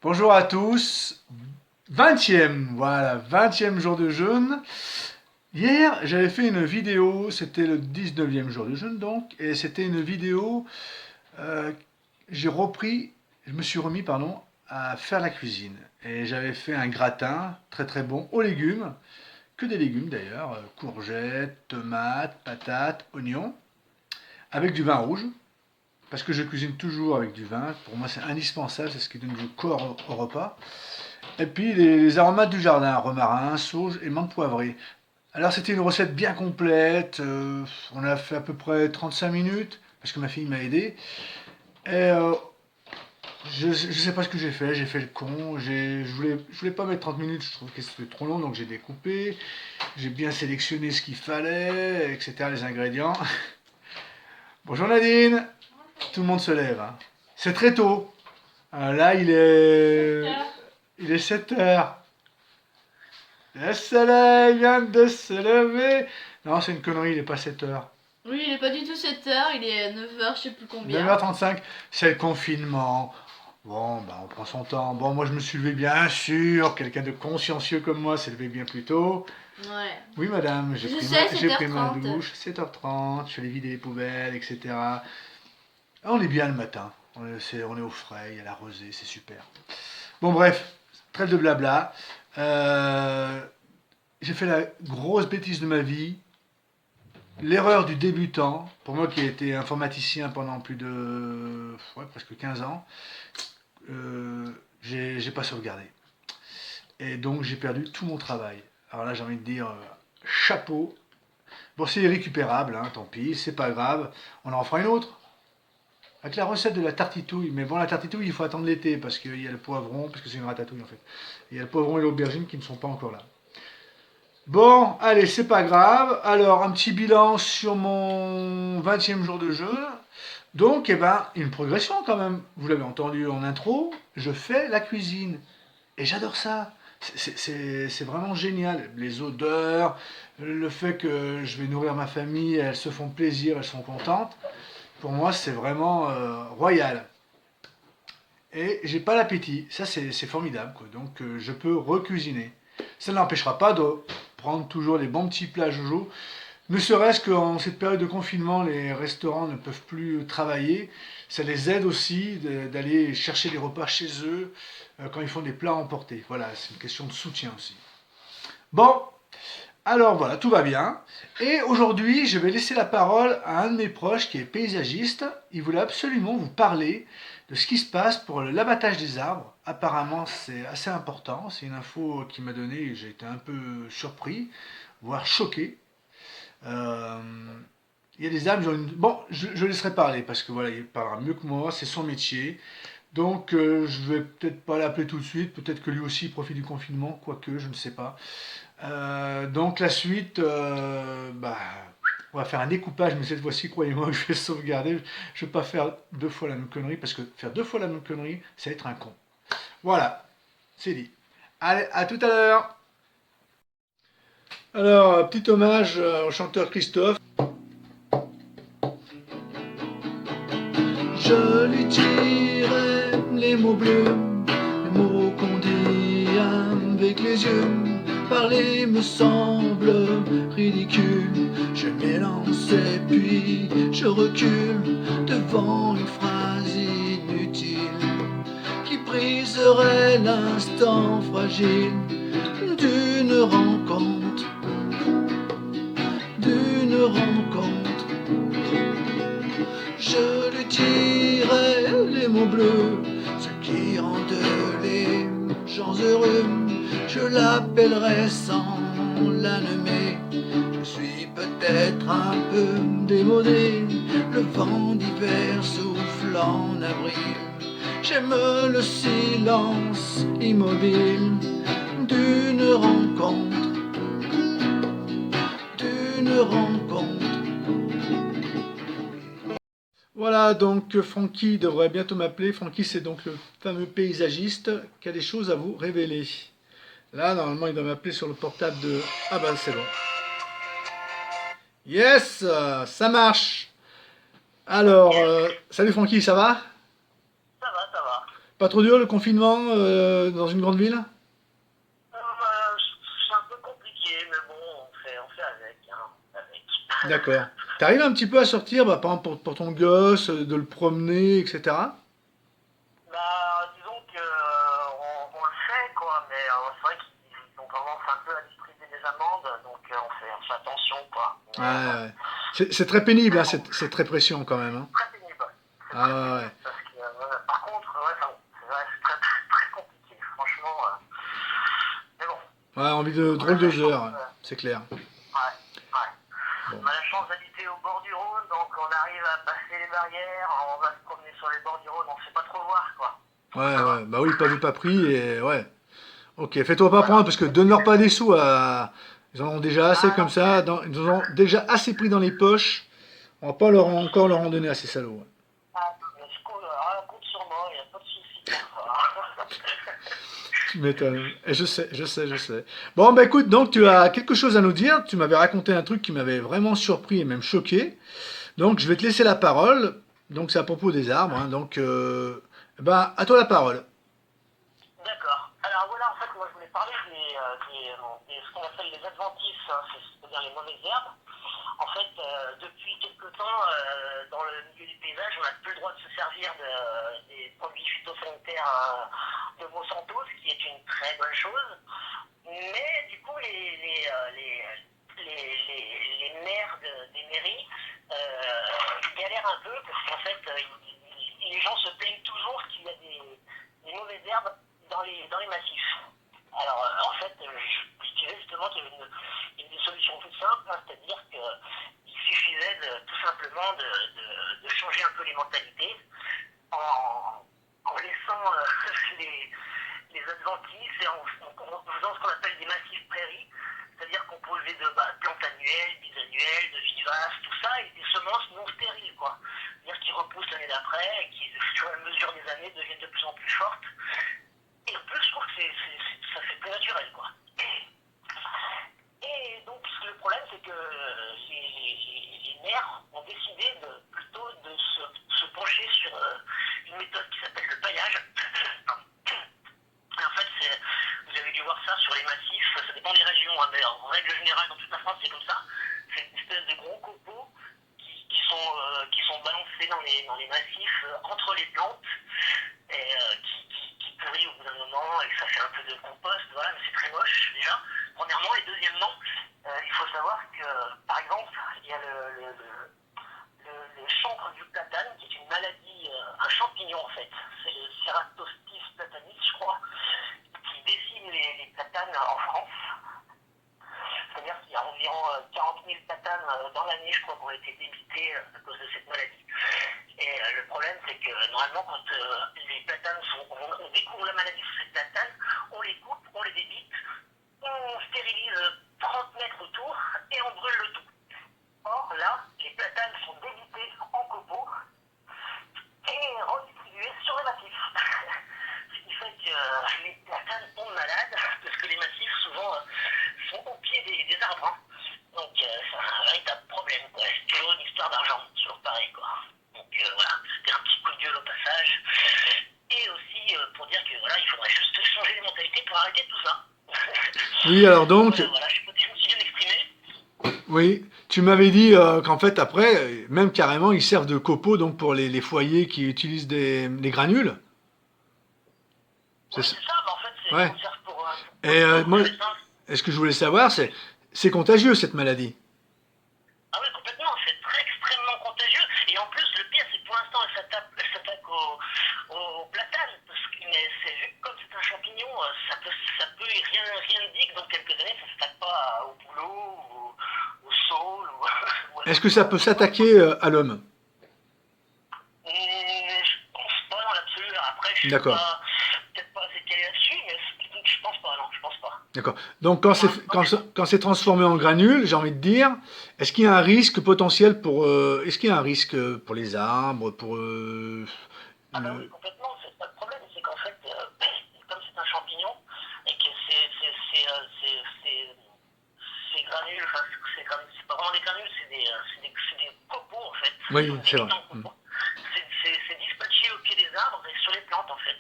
Bonjour à tous. 20e, voilà, 20e jour de jeûne. Hier, j'avais fait une vidéo, c'était le 19e jour de jeûne donc, et c'était une vidéo, euh, j'ai repris, je me suis remis, pardon, à faire la cuisine. Et j'avais fait un gratin très très bon aux légumes, que des légumes d'ailleurs, courgettes, tomates, patates, oignons, avec du vin rouge, parce que je cuisine toujours avec du vin. Pour moi, c'est indispensable, c'est ce qui donne du corps au repas. Et puis les aromates du jardin, romarin, sauge et menthe poivrée. Alors c'était une recette bien complète, on a fait à peu près 35 minutes, parce que ma fille m'a aidé. Et je ne sais pas ce que j'ai fait le con, je voulais pas mettre 30 minutes, je trouve que c'était trop long, donc j'ai découpé, j'ai bien sélectionné ce qu'il fallait, etc., les ingrédients. Bonjour Nadine, tout le monde se lève, hein. C'est très tôt. Là il est 7 heures. Le soleil vient de se lever. Non, c'est une connerie, il est pas 7 heures. Oui, il est pas du tout 7 heures, il est 9 heures, je sais plus combien. 9h35, c'est le confinement. Bon, bah, on prend son temps. Bon, moi, je me suis levé bien sûr. Quelqu'un de consciencieux comme moi s'est levé bien plus tôt. Ouais. Oui, madame, Je sais, j'ai sept pris heures ma trente. douche. 7h30, je suis allé vider les poubelles, etc. Ah, on est bien le matin. On est au frais, il y a la rosée, c'est super. Bon, bref, trêve de blabla. Euh, j'ai fait la grosse bêtise de ma vie. L'erreur du débutant, pour moi qui ai été informaticien pendant plus de presque 15 ans, j'ai pas sauvegardé. Et donc j'ai perdu tout mon travail. Alors là j'ai envie de dire chapeau. Bon c'est irrécupérable, hein, tant pis, c'est pas grave. On en fera une autre. Avec la recette de la tartitouille. Mais bon la tartitouille il faut attendre l'été parce qu'il y a le poivron, parce que c'est une ratatouille en fait. Il y a le poivron et l'aubergine qui ne sont pas encore là. Bon, allez, c'est pas grave. Alors, un petit bilan sur mon 20e jour de jeu. Donc, eh ben, une progression quand même. Vous l'avez entendu en intro, je fais la cuisine. Et j'adore ça. C'est vraiment génial. Les odeurs, le fait que je vais nourrir ma famille, elles se font plaisir, elles sont contentes. Pour moi, c'est vraiment royal. Et j'ai pas l'appétit. Ça, c'est formidable, quoi. Donc, je peux recuisiner. Ça n'empêchera pas de prendre toujours les bons petits plats Jojo. Ne serait-ce qu'en cette période de confinement, les restaurants ne peuvent plus travailler. Ça les aide aussi d'aller chercher des repas chez eux quand ils font des plats emportés. Voilà, c'est une question de soutien aussi. Bon, alors voilà, tout va bien. Et aujourd'hui, je vais laisser la parole à un de mes proches qui est paysagiste. Il voulait absolument vous parler de ce qui se passe pour l'abattage des arbres. Apparemment, c'est assez important. C'est une info qu'il m'a donnée et j'ai été un peu surpris, voire choqué. Euh, il y a des arbres, bon, je laisserai parler parce que voilà, il parlera mieux que moi, c'est son métier. Donc, je vais peut-être pas l'appeler tout de suite. Peut-être que lui aussi il profite du confinement, quoique, je ne sais pas. Donc la suite, bah, on va faire un découpage, mais cette fois-ci, croyez-moi, je vais sauvegarder. Je ne vais pas faire deux fois la même connerie, parce que faire deux fois la même connerie, c'est être un con. Voilà, c'est dit. Allez, à tout à l'heure. Alors, petit hommage au chanteur Christophe. Je lui tirais les mots bleus, les mots qu'on dit avec les yeux. Parler me semble ridicule. Je m'élance et puis je recule devant une phrase inutile qui briserait l'instant fragile d'une rencontre, d'une rencontre. Je lui dirai les mots bleus, ce qui rendent les gens heureux. Je l'appellerai sans la nommer. Je suis peut-être un peu démodé, le vent d'hiver souffle en avril. J'aime le silence immobile d'une rencontre, d'une rencontre. Voilà, donc Francky devrait bientôt m'appeler. Francky, c'est donc le fameux paysagiste qui a des choses à vous révéler. Là, normalement, il doit m'appeler sur le portable de... Ah ben, c'est bon. Yes, ça marche. Alors, salut Francky, ça va? Ça va, ça va. Pas trop dur le confinement dans une grande ville? C'est un peu compliqué, mais bon, on fait avec, hein, avec. D'accord. T'arrives un petit peu à sortir, bah, par exemple pour ton gosse, de le promener, etc. Bah, disons que on le fait, quoi, mais c'est vrai qu'ils ont tendance un peu à distribuer des amendes, donc on fait attention, quoi. Ouais, Mais ouais. C'est très pénible, mais hein, bon, cette répression quand même, hein. très pénible. C'est Ah très ouais, ouais. pénible parce que, par contre, ouais, enfin, bon, c'est vrai, c'est très, très, très compliqué, franchement. Mais bon, Ouais, envie de on a drôle de la de chance. heures, ouais, c'est clair. Ouais, ouais. Bon. On a la chance d'habiter au bord du Rhône, donc on arrive à passer les barrières, on va se promener sur les bords du Rhône, on ne se fait pas trop voir, quoi. Donc Ouais, ça ouais. va. Bah oui, pas vu, pas pris, et ouais. Ok, fais-toi pas prendre Voilà. parce que donne-leur pas des sous à. Ils en ont déjà assez Ah comme non, ça, ils en ont déjà assez pris dans les poches. On va pas leur encore leur en donner à ces salauds, ouais. mais compte sur moi, il n'y a pas de souci pour ça. Tu m'étonnes. Et je sais, je sais, je sais. Bon, bah écoute, donc tu as quelque chose à nous dire. Tu m'avais raconté un truc qui m'avait vraiment surpris et même choqué. Donc je vais te laisser la parole. Donc c'est à propos des arbres, hein. Donc, ben, à toi la parole. D'accord. Alors voilà, en fait, moi je voulais parler ce qu'on appelle les adventices, hein, c'est-à-dire les mauvaises herbes. En fait, depuis quelque temps, dans le milieu du paysage, on n'a plus le droit de se servir des produits phytosanitaires de Monsanto, ce qui est une très bonne chose. Mais du coup, les maires des mairies galèrent un peu parce qu'en fait, les gens se plaignent toujours qu'il y a des mauvaises herbes dans les massifs. Alors, en fait, je disais justement qu'il y avait une solution toute simple, hein, c'est-à-dire qu'il suffisait tout simplement de changer un peu les mentalités en laissant les adventices et en faisant ce qu'on appelle des massifs prairies, c'est-à-dire qu'on peut élever de plantes annuelles, bisannuelles, de vivaces, tout ça, et des semences non stériles, quoi. C'est-à-dire qui repoussent l'année d'après et qui, au fur et à mesure des années, deviennent de plus en plus fortes. Et en plus, je trouve que ça fait plus naturel, quoi. Et donc, le problème, c'est que les maires ont décidé plutôt de se pencher sur une méthode qui s'appelle le paillage. Et en fait, vous avez dû voir ça sur les massifs, ça dépend des régions, hein, mais en règle générale, dans toute la France, c'est comme ça. C'est une espèce de gros copeaux qui sont balancés dans les massifs entre les plantes et qui pourrit au bout d'un moment et que ça fait un peu de compost, voilà, mais c'est très moche déjà, premièrement. Et deuxièmement, il faut savoir que, par exemple, il y a le chancre du platane, qui est une maladie, un champignon en fait, c'est le Ceratostis platanis, je crois, qui décime les platanes en France. C'est-à-dire qu'il y a environ 40 000 platanes dans l'année, je crois, qui ont été débités à cause de cette maladie. Et le problème, c'est que normalement, quand les platanes on découvre la maladie sur ces platanes, on les coupe, on les débite, on stérilise 30 mètres autour et on brûle le tout. Or, là, les platanes sont débités en copeaux et redistribués sur les massifs. Ce qui fait que les platanes tombent malades, parce que les massifs, souvent, sont au pied des arbres. Hein. Donc, c'est un véritable problème, quoi. C'est toujours une histoire d'argent, toujours pareil, quoi. Donc, voilà, c'était un petit coup de gueule au passage. Et aussi, pour dire que, voilà, il faudrait juste changer les mentalités pour arrêter tout ça. Oui, alors donc, Voilà, voilà, je sais pas si je me suis bien exprimé. oui, tu m'avais dit qu'en fait après, même carrément, ils servent de copeaux donc pour les foyers qui utilisent des granules. C'est Oui, ça. c'est ça, mais en fait, ils Ouais. s'en servent pour Et autre chose, en moi, fait. Hein. ce que je voulais savoir, c'est contagieux cette maladie. Ah oui, complètement, c'est très extrêmement contagieux. Et en plus, le pire, c'est que pour l'instant, elle s'attaque au platane. Mais vu que comme c'est un champignon, ça peut rien ne dit que dans quelques années, ça ne s'attaque pas au boulot, au saule, ou à Est-ce que d'autres ça peut animaux, quoi. s'attaquer à l'homme? Je pense pas dans l'absolu. Après, je suis D'accord. pas, peut-être pas assez calé là-dessus, mais je pense pas, non, je pense pas. D'accord. Donc quand Pour l'instant, mais bon. quand c'est transformé en granules, j'ai envie de dire, est-ce qu'il y a un risque potentiel est-ce qu'il y a un risque pour les arbres, pour Ah bah oui, le- complètement, c'est pas le problème, c'est qu'en fait, comme c'est un champignon, et que ces granules, enfin, c'est pas vraiment des granules, c'est des copeaux en fait, Oui, donc des c'est vrai. bêtes en copeaux. C'est dispatché au pied des arbres et sur les plantes en fait.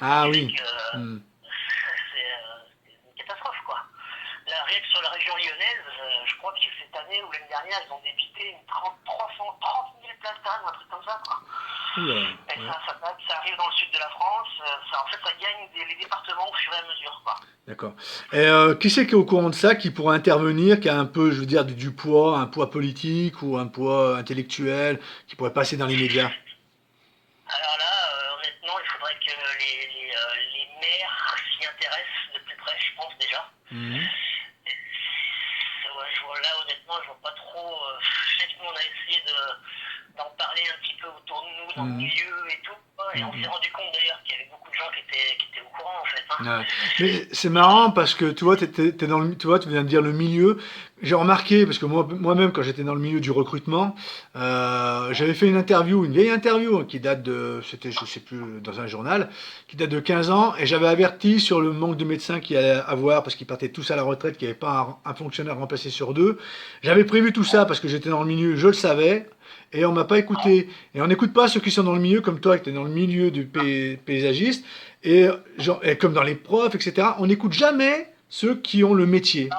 Ah Ce qui oui. fait que Hmm. c'est une catastrophe, quoi. Là, rien que sur la région lyonnaise, je crois que cette année ou l'année dernière, ils ont débité 330 000 platanes, un truc comme ça, quoi. Oula, Et ouais. ça arrive dans le sud de la France, en fait, ça gagne les départements au fur et à mesure, quoi. D'accord. Et qui c'est qui est au courant de ça, qui pourrait intervenir, qui a un peu, je veux dire, du poids, un poids politique ou un poids intellectuel, qui pourrait passer dans les médias? Alors là, honnêtement, il faudrait que les maires s'y intéressent de plus près, je pense déjà. Mhm. Ouais, là, honnêtement, je vois pas trop. Je sais que nous, on a essayé d'en parler un petit peu autour de nous, dans le Mhm. milieu et tout, quoi. Et on s'est Mhm. rendu compte d'ailleurs qu'il y avait beaucoup de gens qui étaient au courant, en fait, hein. Ouais. Mais c'est marrant parce que tu vois, t'es dans le, tu vois, tu viens de dire le milieu. J'ai remarqué parce que moi-même quand j'étais dans le milieu du recrutement, j'avais fait une interview, une vieille interview qui date de, c'était je sais plus dans un journal, qui date de 15 ans et j'avais averti sur le manque de médecins qu'il allait avoir parce qu'ils partaient tous à la retraite, qu'il n'y avait pas un fonctionnaire remplacé sur deux. J'avais prévu tout ça parce que j'étais dans le milieu, je le savais. Et on m'a pas écouté. Et on n'écoute pas ceux qui sont dans le milieu, comme toi, qui tu es dans le milieu du paysagiste. Et, et comme dans les profs, etc., on n'écoute jamais ceux qui ont le métier. Ben,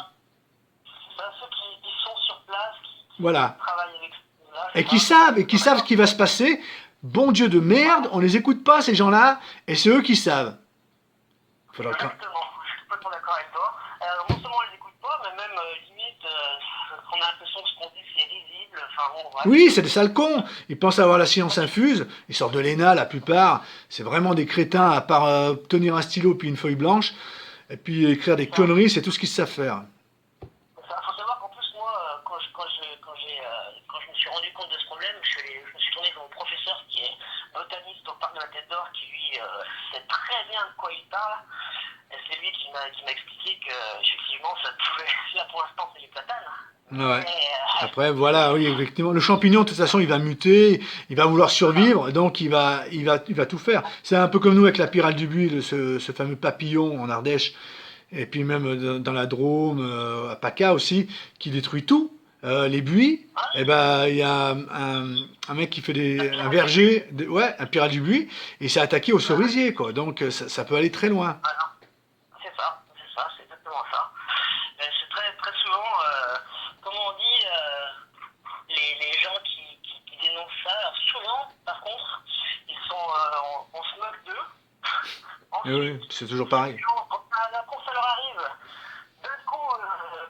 ceux qui sont sur place, qui Voilà. travaillent avec là, Et c'est ça. Je suis qui savent ce d'accord. qui va se passer. Bon Dieu de merde, on les écoute pas, ces gens-là, et c'est eux qui savent. Faudra cra- Exactement, je suis complètement d'accord avec toi. Non seulement on les écoute pas, mais même limite, on a l'impression que ce qu'on dit c'est risible. Enfin bon, bref. Oui, c'est des sales cons. Ils pensent avoir la science infuse. Ils sortent de l'ENA, la plupart. C'est vraiment des crétins, à part tenir un stylo puis une feuille blanche. Et puis écrire des C'est ça. conneries, c'est tout ce qu'ils savent faire. Il faut savoir qu'en plus, moi, quand je me suis rendu compte de ce problème, je me suis tourné vers mon professeur qui est botaniste au parc de la Tête d'Or, qui lui sait très bien de quoi il parle. Et c'est lui qui m'a expliqué que, effectivement, ça pouvait, là pour l'instant, c'est les platanes. Ouais. Mais, Après, voilà, oui, effectivement. Le champignon, de toute façon, il va muter, il va vouloir survivre, donc il va tout faire. C'est un peu comme nous avec la pyrale du buis, ce fameux papillon en Ardèche, et puis même dans la Drôme, à PACA aussi, qui détruit tout. Les buis, et ben il y a un mec qui fait un verger, ouais, un pyrale du buis, et il s'est attaqué aux cerisiers, quoi. Donc ça peut aller très loin. voilà, c'est exactement ça. C'est très souvent, comment on dit, les gens qui dénoncent ça, alors souvent, par contre, on se moque d'eux. Et oui, Ensuite, c'est toujours pareil. quand ça leur arrive, d'un coup,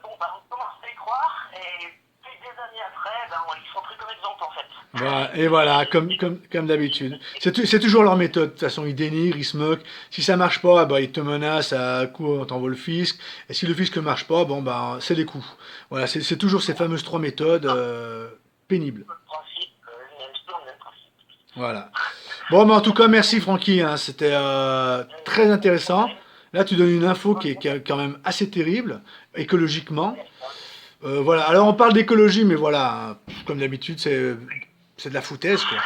on commence à y croire, et puis des années après, ils sont pris comme exemple en fait. Voilà, et voilà, comme d'habitude. C'est toujours leur méthode. De toute façon, ils dénigrent, ils se moquent. Si ça marche pas, bah, ils te menacent à coup, on t'envoie le fisc. Et si le fisc ne marche pas, bon, bah, c'est des coups. Voilà, c'est toujours ces fameuses trois méthodes pénibles. Le principe, le même principe. Voilà. Bon, mais en tout cas, merci Francky, hein, c'était très Pas de intéressant. problème. Là, tu donnes une info qui est quand même assez terrible, écologiquement. Ouais, Voilà, alors on parle d'écologie, mais voilà, hein, comme d'habitude, c'est de la foutaise, quoi.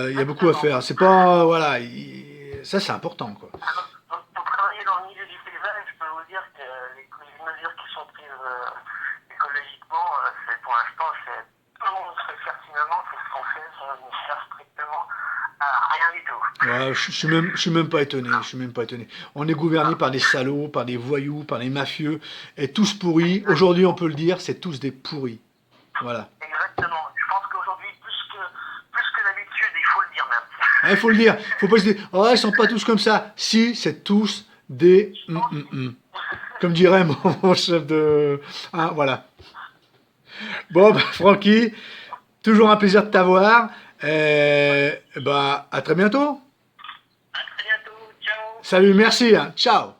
Il y a beaucoup à exactement. faire. C'est pas, voilà, ça c'est important, quoi. Pour travailler dans le milieu du paysage, je peux vous dire que les mesures qui sont prises écologiquement, pour l'instant, tout le monde sait pertinemment que ce qu'on fait, ça ne sert strictement à rien du tout. Ouais, je suis même pas étonné, je suis même pas étonné. On est gouverné par des salauds, par des voyous, par des mafieux, et tous pourris. Aujourd'hui, on peut le dire, c'est tous des pourris. Voilà. Exactement. Je pense qu'aujourd'hui, plus que d'habitude, il faut le dire même. Ah, il faut le dire, faut pas se dire, oh, ils sont pas tous comme ça. Si, c'est tous des comme dirait mon chef de. Hein, voilà. Bon, bah, Francky, toujours un plaisir de t'avoir. Et, bah, à très bientôt. À très bientôt. Ciao. Salut, merci, hein. Ciao.